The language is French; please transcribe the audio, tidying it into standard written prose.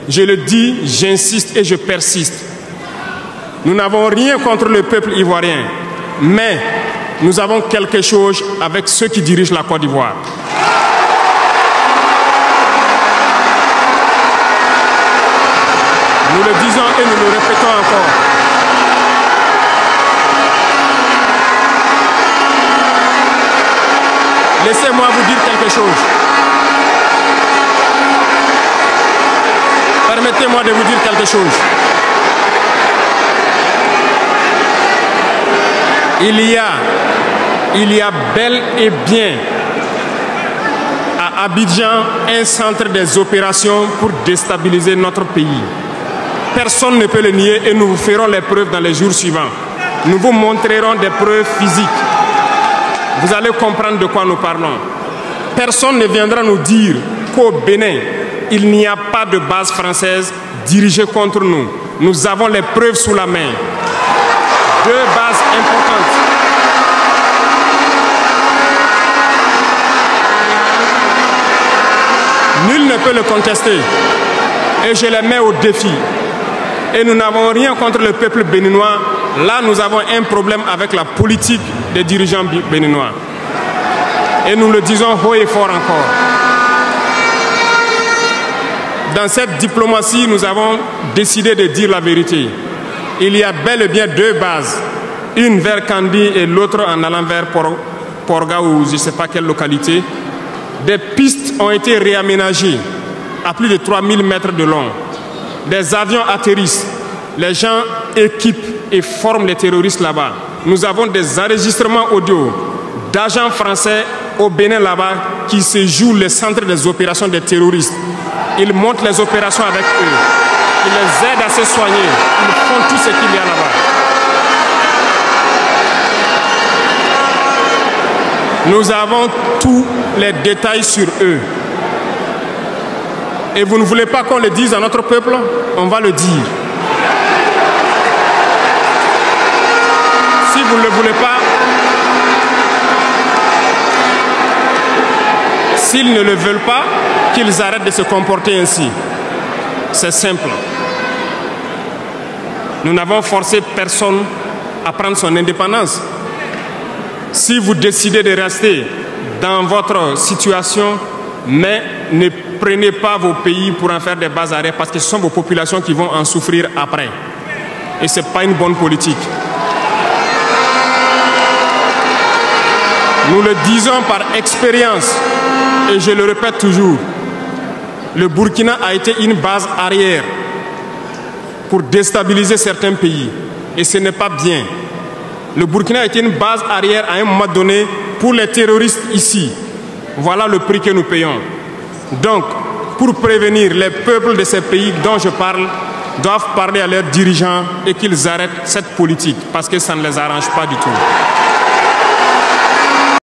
Je le dis, j'insiste et je persiste. Nous n'avons rien contre le peuple ivoirien, mais nous avons quelque chose avec ceux qui dirigent la Côte d'Ivoire. Nous le disons et nous le répétons encore. Laissez-moi vous dire quelque chose. Permettez-moi de vous dire quelque chose. Il y a bel et bien à Abidjan un centre des opérations pour déstabiliser notre pays. Personne ne peut le nier et nous vous ferons les preuves dans les jours suivants. Nous vous montrerons des preuves physiques. Vous allez comprendre de quoi nous parlons. Personne ne viendra nous dire qu'au Bénin, il n'y a pas de base française dirigée contre nous. Nous avons les preuves sous la main. 2 bases importantes. Nul ne peut le contester. Et je les mets au défi. Et nous n'avons rien contre le peuple béninois. Là, nous avons un problème avec la politique des dirigeants béninois. Et nous le disons haut et fort encore. Dans cette diplomatie, nous avons décidé de dire la vérité. Il y a bel et bien 2 bases. Une vers Kandi et l'autre en allant vers Porga ou je ne sais pas quelle localité. Des pistes ont été réaménagées à plus de 3000 mètres de long. Des avions atterrissent. Les gens équipent et forment les terroristes là-bas. Nous avons des enregistrements audio d'agents français au Bénin là-bas qui se jouent les centres des opérations des terroristes. Ils montent les opérations avec eux. Ils les aident à se soigner. Ils font tout ce qu'il y a là-bas. Nous avons tous les détails sur eux. Et vous ne voulez pas qu'on le dise à notre peuple? On va le dire. Si vous ne le voulez pas, s'ils ne le veulent pas, qu'ils arrêtent de se comporter ainsi. C'est simple. Nous n'avons forcé personne à prendre son indépendance. Si vous décidez de rester dans votre situation, mais ne prenez pas vos pays pour en faire des bases arrêts parce que ce sont vos populations qui vont en souffrir après. Et ce n'est pas une bonne politique. Nous le disons par expérience et je le répète toujours. Le Burkina a été une base arrière pour déstabiliser certains pays. Et ce n'est pas bien. Le Burkina a été une base arrière à un moment donné pour les terroristes ici. Voilà le prix que nous payons. Donc, pour prévenir les peuples de ces pays dont je parle, doivent parler à leurs dirigeants et qu'ils arrêtent cette politique parce que ça ne les arrange pas du tout.